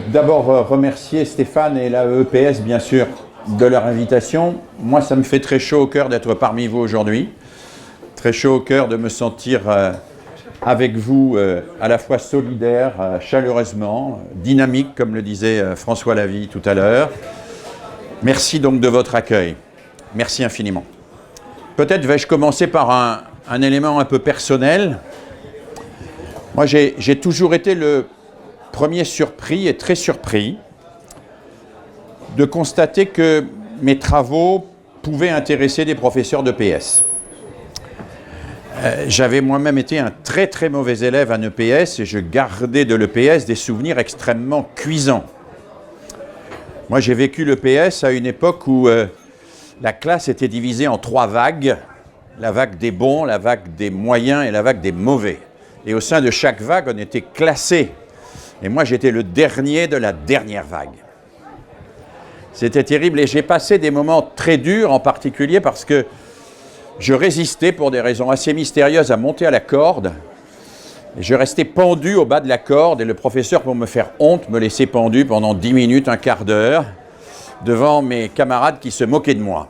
d'abord remercier Stéphane et la EPS, bien sûr, de leur invitation. Moi, ça me fait très chaud au cœur d'être parmi vous aujourd'hui. Très chaud au cœur de me sentir avec vous à la fois solidaire, chaleureusement, dynamique, comme le disait François Lavie tout à l'heure. Merci donc de votre accueil. Merci infiniment. Peut-être vais-je commencer par un élément un peu personnel. Moi, j'ai toujours été le premier surpris et très surpris de constater que mes travaux pouvaient intéresser des professeurs d'EPS. J'avais moi-même été un très très mauvais élève en EPS et je gardais de l'EPS des souvenirs extrêmement cuisants. Moi, j'ai vécu l'EPS à une époque où la classe était divisée en 3 vagues. La vague des bons, la vague des moyens et la vague des mauvais. Et au sein de chaque vague, on était classé. Et moi, j'étais le dernier de la dernière vague. C'était terrible et j'ai passé des moments très durs, en particulier parce que je résistais pour des raisons assez mystérieuses à monter à la corde. Et je restais pendu au bas de la corde et le professeur, pour me faire honte, me laissait pendu pendant 10 minutes, un quart d'heure, devant mes camarades qui se moquaient de moi.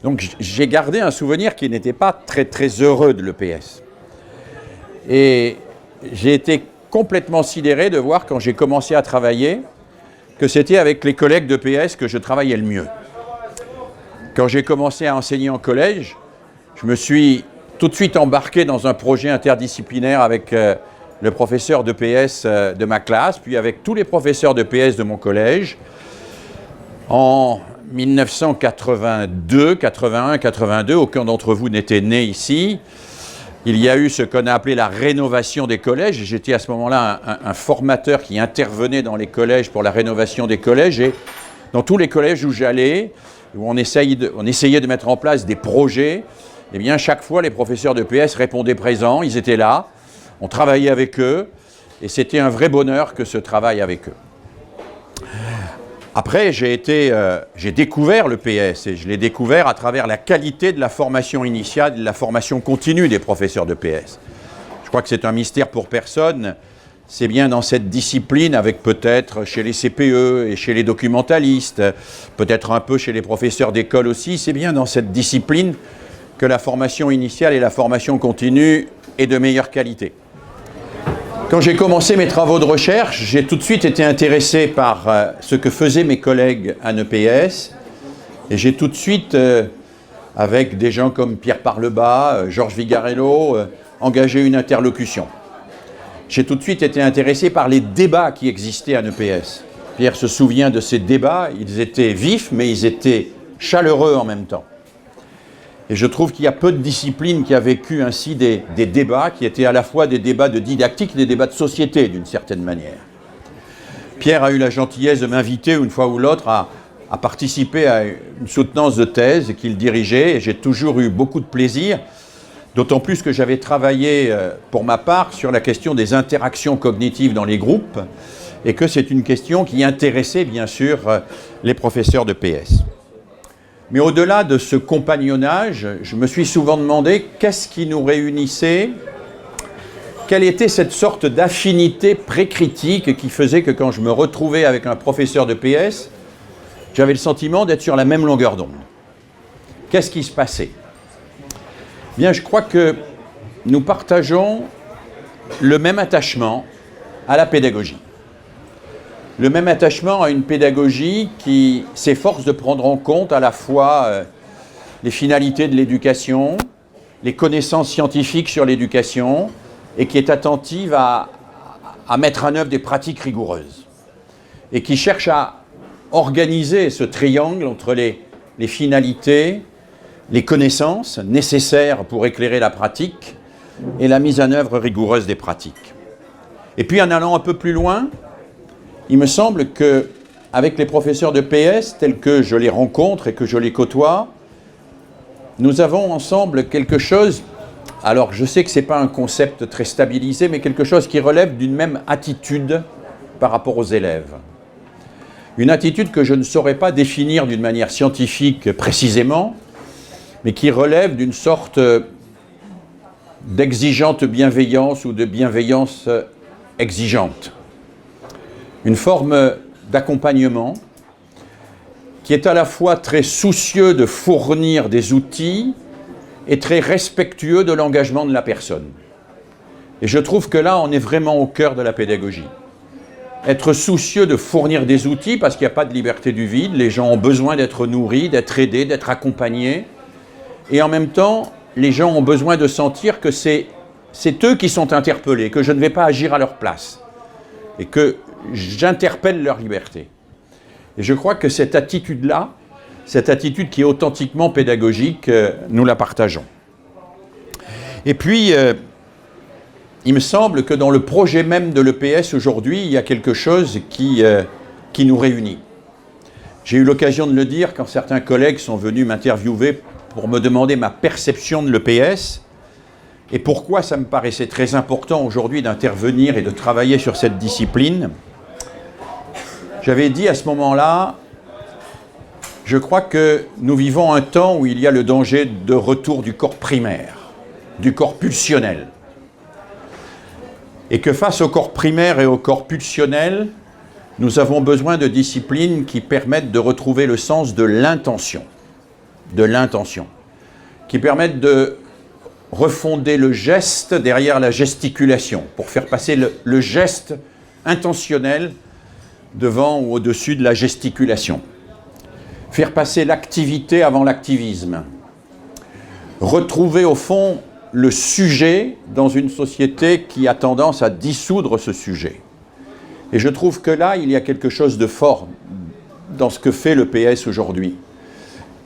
Donc j'ai gardé un souvenir qui n'était pas très très heureux de l'EPS. Et j'ai été complètement sidéré de voir, quand j'ai commencé à travailler, que c'était avec les collègues d'EPS que je travaillais le mieux. Quand j'ai commencé à enseigner en collège, je me suis tout de suite embarqué dans un projet interdisciplinaire avec le professeur d'EPS de ma classe, puis avec tous les professeurs d'EPS de mon collège. En 1982, 81, 82, aucun d'entre vous n'était né ici. Il y a eu ce qu'on a appelé la rénovation des collèges. J'étais à ce moment-là un formateur qui intervenait dans les collèges pour la rénovation des collèges. Et dans tous les collèges où j'allais, où on essayait de mettre en place des projets, eh bien, chaque fois, les professeurs d'EPS répondaient présents, ils étaient là, on travaillait avec eux, et c'était un vrai bonheur que ce travail avec eux. Après, j'ai découvert l'EPS, et je l'ai découvert à travers la qualité de la formation initiale, de la formation continue des professeurs d'EPS. Je crois que c'est un mystère pour personne. C'est bien dans cette discipline, avec peut-être chez les CPE et chez les documentalistes, peut-être un peu chez les professeurs d'école aussi, c'est bien dans cette discipline que la formation initiale et la formation continue est de meilleure qualité. Quand j'ai commencé mes travaux de recherche, j'ai tout de suite été intéressé par ce que faisaient mes collègues à EPS, et j'ai tout de suite, avec des gens comme Pierre Parlebas, Georges Vigarello, engagé une interlocution. J'ai tout de suite été intéressé par les débats qui existaient à EPS. Pierre se souvient de ces débats, ils étaient vifs, mais ils étaient chaleureux en même temps. Et je trouve qu'il y a peu de disciplines qui a vécu ainsi des débats qui étaient à la fois des débats de didactique et des débats de société, d'une certaine manière. Pierre a eu la gentillesse de m'inviter une fois ou l'autre à participer à une soutenance de thèse qu'il dirigeait, et j'ai toujours eu beaucoup de plaisir, d'autant plus que j'avais travaillé pour ma part sur la question des interactions cognitives dans les groupes, et que c'est une question qui intéressait bien sûr les professeurs de PS. Mais au-delà de ce compagnonnage, je me suis souvent demandé qu'est-ce qui nous réunissait, quelle était cette sorte d'affinité précritique qui faisait que quand je me retrouvais avec un professeur de PS, j'avais le sentiment d'être sur la même longueur d'onde. Qu'est-ce qui se passait ? Bien, je crois que nous partageons le même attachement à la pédagogie. Le même attachement à une pédagogie qui s'efforce de prendre en compte à la fois les finalités de l'éducation, les connaissances scientifiques sur l'éducation, et qui est attentive à mettre en œuvre des pratiques rigoureuses, et qui cherche à organiser ce triangle entre les finalités, les connaissances nécessaires pour éclairer la pratique, et la mise en œuvre rigoureuse des pratiques. Et puis en allant un peu plus loin, il me semble qu'avec les professeurs de PS, tels que je les rencontre et que je les côtoie, nous avons ensemble quelque chose, alors je sais que ce n'est pas un concept très stabilisé, mais quelque chose qui relève d'une même attitude par rapport aux élèves. Une attitude que je ne saurais pas définir d'une manière scientifique précisément, mais qui relève d'une sorte d'exigeante bienveillance ou de bienveillance exigeante. une forme d'accompagnement qui est à la fois très soucieux de fournir des outils et très respectueux de l'engagement de la personne. Et je trouve que là, on est vraiment au cœur de la pédagogie. Être soucieux de fournir des outils, parce qu'il n'y a pas de liberté du vide, les gens ont besoin d'être nourris, d'être aidés, d'être accompagnés, et en même temps, les gens ont besoin de sentir que c'est eux qui sont interpellés, que je ne vais pas agir à leur place, et que j'interpelle leur liberté. Et je crois que cette attitude-là, cette attitude qui est authentiquement pédagogique, nous la partageons. Et puis, il me semble que dans le projet même de l'EPS aujourd'hui, il y a quelque chose qui nous réunit. J'ai eu l'occasion de le dire quand certains collègues sont venus m'interviewer pour me demander ma perception de l'EPS et pourquoi ça me paraissait très important aujourd'hui d'intervenir et de travailler sur cette discipline. J'avais dit à ce moment-là, je crois que nous vivons un temps où il y a le danger de retour du corps primaire, du corps pulsionnel. Et que face au corps primaire et au corps pulsionnel, nous avons besoin de disciplines qui permettent de retrouver le sens de l'intention, qui permettent de refonder le geste derrière la gesticulation, pour faire passer le geste intentionnel devant ou au-dessus de la gesticulation. Faire passer l'activité avant l'activisme. Retrouver au fond le sujet dans une société qui a tendance à dissoudre ce sujet. Et je trouve que là, il y a quelque chose de fort dans ce que fait le PS aujourd'hui.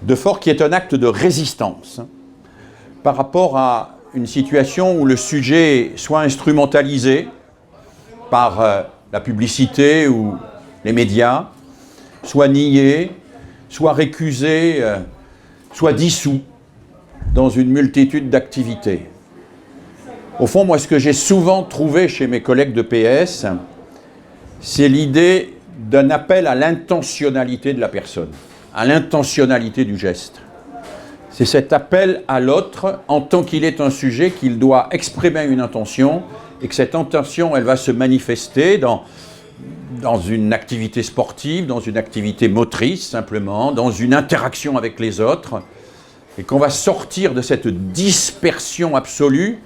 De fort qui est un acte de résistance par rapport à une situation où le sujet soit instrumentalisé par la publicité ou les médias, soit nié, soit récusé, soit dissous dans une multitude d'activités. Au fond, moi, ce que j'ai souvent trouvé chez mes collègues de PS, c'est l'idée d'un appel à l'intentionnalité de la personne, à l'intentionnalité du geste. C'est cet appel à l'autre, en tant qu'il est un sujet, qu'il doit exprimer une intention, et que cette intention, elle va se manifester dans une activité sportive, dans une activité motrice, simplement, dans une interaction avec les autres, et qu'on va sortir de cette dispersion absolue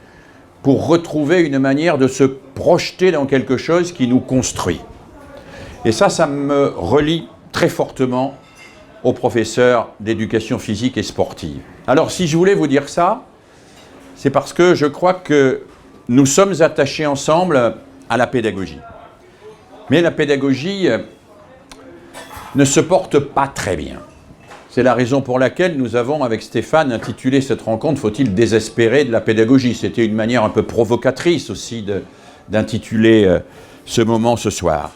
pour retrouver une manière de se projeter dans quelque chose qui nous construit. Et ça me relie très fortement aux professeurs d'éducation physique et sportive. Alors, si je voulais vous dire ça, c'est parce que je crois que nous sommes attachés ensemble à la pédagogie. Mais la pédagogie ne se porte pas très bien. C'est la raison pour laquelle nous avons, avec Stéphane, intitulé cette rencontre « Faut-il désespérer de la pédagogie ?» C'était une manière un peu provocatrice aussi d'intituler ce moment ce soir.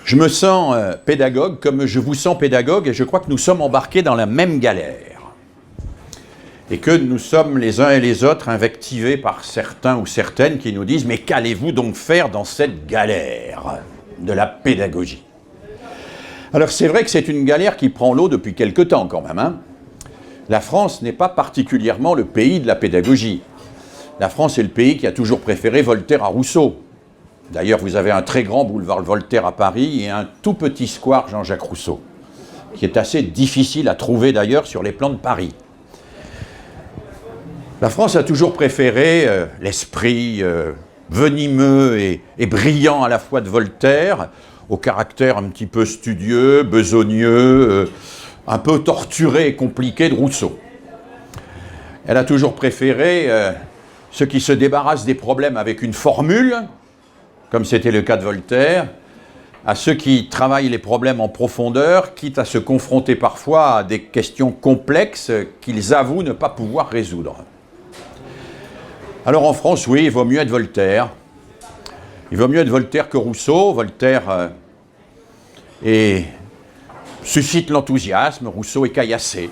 Je me sens pédagogue comme je vous sens pédagogue et je crois que nous sommes embarqués dans la même galère. Et que nous sommes les uns et les autres invectivés par certains ou certaines qui nous disent « Mais qu'allez-vous donc faire dans cette galère de la pédagogie ?» Alors c'est vrai que c'est une galère qui prend l'eau depuis quelque temps quand même. Hein. La France n'est pas particulièrement le pays de la pédagogie. La France est le pays qui a toujours préféré Voltaire à Rousseau. D'ailleurs, vous avez un très grand boulevard Voltaire à Paris et un tout petit square Jean-Jacques Rousseau, qui est assez difficile à trouver d'ailleurs sur les plans de Paris. La France a toujours préféré l'esprit venimeux et brillant à la fois de Voltaire, au caractère un petit peu studieux, besogneux, un peu torturé et compliqué de Rousseau. Elle a toujours préféré ceux qui se débarrassent des problèmes avec une formule, comme c'était le cas de Voltaire, à ceux qui travaillent les problèmes en profondeur, quitte à se confronter parfois à des questions complexes qu'ils avouent ne pas pouvoir résoudre. Alors en France, oui, il vaut mieux être Voltaire. Il vaut mieux être Voltaire que Rousseau. Voltaire suscite l'enthousiasme, Rousseau est caillassé.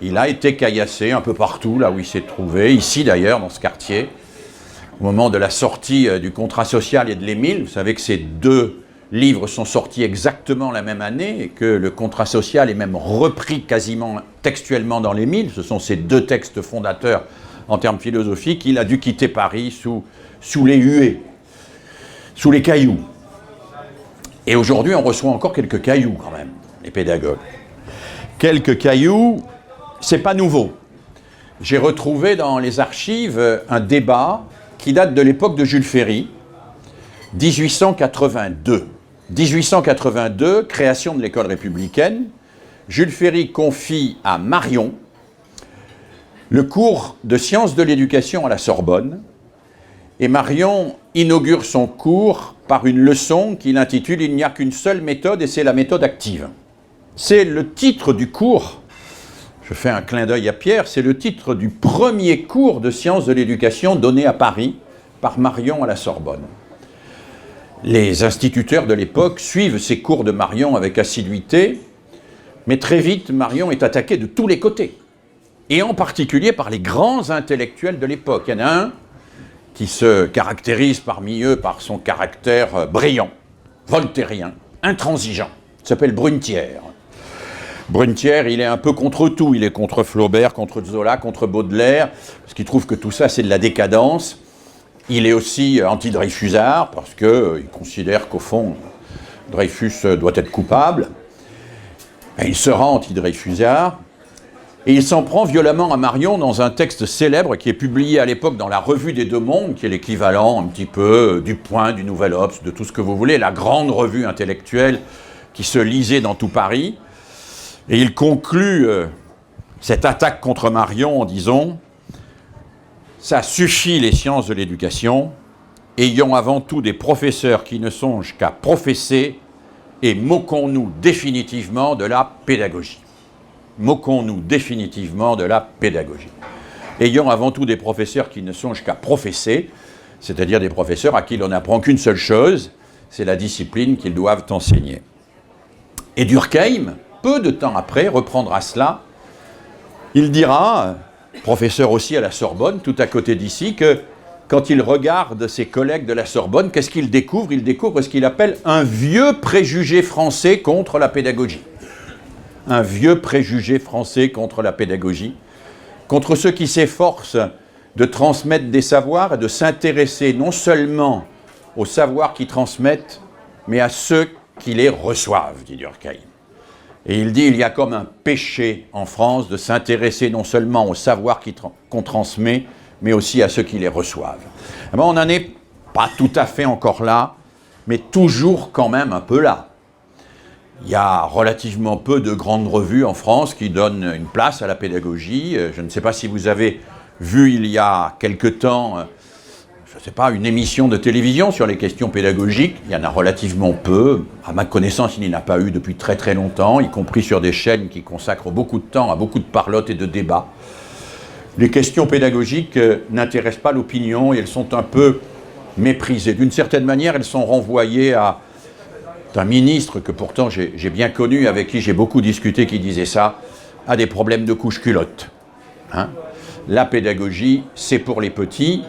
Il a été caillassé un peu partout, là où il s'est trouvé, ici d'ailleurs, dans ce quartier, au moment de la sortie du Contrat social et de l'Émile. Vous savez que ces deux livres sont sortis exactement la même année et que le Contrat social est même repris quasiment textuellement dans l'Émile. Ce sont ces deux textes fondateurs en termes philosophiques. Il a dû quitter Paris sous les huées, sous les cailloux. Et aujourd'hui, on reçoit encore quelques cailloux quand même, les pédagogues. Quelques cailloux, c'est pas nouveau. J'ai retrouvé dans les archives un débat qui date de l'époque de Jules Ferry, 1882. 1882, création de l'école républicaine. Jules Ferry confie à Marion le cours de sciences de l'éducation à la Sorbonne. Et Marion inaugure son cours par une leçon qu'il intitule « Il n'y a qu'une seule méthode et c'est la méthode active ». C'est le titre du cours. Je fais un clin d'œil à Pierre, c'est le titre du premier cours de sciences de l'éducation donné à Paris par Marion à la Sorbonne. Les instituteurs de l'époque suivent ces cours de Marion avec assiduité, mais très vite, Marion est attaquée de tous les côtés, et en particulier par les grands intellectuels de l'époque. Il y en a un qui se caractérise parmi eux par son caractère brillant, voltairien, intransigeant, il s'appelle Brunetière. Brunetière, il est un peu contre tout. Il est contre Flaubert, contre Zola, contre Baudelaire, parce qu'il trouve que tout ça, c'est de la décadence. Il est aussi anti-Dreyfusard, parce qu'il considère qu'au fond, Dreyfus doit être coupable. Et il se rend anti-Dreyfusard, et il s'en prend violemment à Marion dans un texte célèbre qui est publié à l'époque dans la Revue des Deux Mondes, qui est l'équivalent un petit peu du Point, du Nouvel Obs, de tout ce que vous voulez, la grande revue intellectuelle qui se lisait dans tout Paris. Et il conclut cette attaque contre Marion en disant « Ça suffit les sciences de l'éducation, ayons avant tout des professeurs qui ne songent qu'à professer et moquons-nous définitivement de la pédagogie. » Moquons-nous définitivement de la pédagogie. Ayons avant tout des professeurs qui ne songent qu'à professer, c'est-à-dire des professeurs à qui l'on n'apprend qu'une seule chose, c'est la discipline qu'ils doivent enseigner. Et Durkheim, peu de temps après, reprendra cela. Il dira, professeur aussi à la Sorbonne, tout à côté d'ici, que quand il regarde ses collègues de la Sorbonne, qu'est-ce qu'il découvre? Il découvre ce qu'il appelle un vieux préjugé français contre la pédagogie. Un vieux préjugé français contre la pédagogie, contre ceux qui s'efforcent de transmettre des savoirs et de s'intéresser non seulement aux savoirs qu'ils transmettent, mais à ceux qui les reçoivent, dit Durkheim. Et il dit, il y a comme un péché en France de s'intéresser non seulement aux savoirs qu'on transmet, mais aussi à ceux qui les reçoivent. Alors, on n'en est pas tout à fait encore là, mais toujours quand même un peu là. Il y a relativement peu de grandes revues en France qui donnent une place à la pédagogie. Je ne sais pas si vous avez vu il y a quelque temps, je ne sais pas, une émission de télévision sur les questions pédagogiques. Il y en a relativement peu. À ma connaissance, il n'y en a pas eu depuis très très longtemps, y compris sur des chaînes qui consacrent beaucoup de temps à beaucoup de parlotte et de débats. Les questions pédagogiques n'intéressent pas l'opinion et elles sont un peu méprisées. D'une certaine manière, elles sont renvoyées à un ministre que pourtant j'ai bien connu, avec qui j'ai beaucoup discuté, qui disait ça, a des problèmes de couche-culotte. Hein? La pédagogie, c'est pour les petits.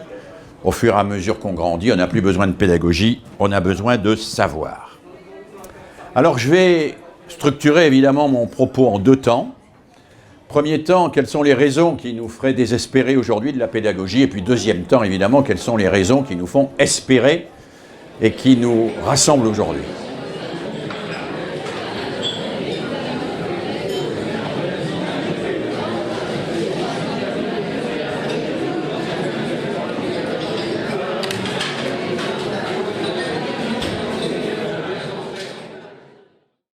Au fur et à mesure qu'on grandit, on n'a plus besoin de pédagogie, on a besoin de savoir. Alors je vais structurer évidemment mon propos en deux temps. Premier temps, quelles sont les raisons qui nous feraient désespérer aujourd'hui de la pédagogie? Et puis deuxième temps, évidemment, quelles sont les raisons qui nous font espérer et qui nous rassemblent aujourd'hui?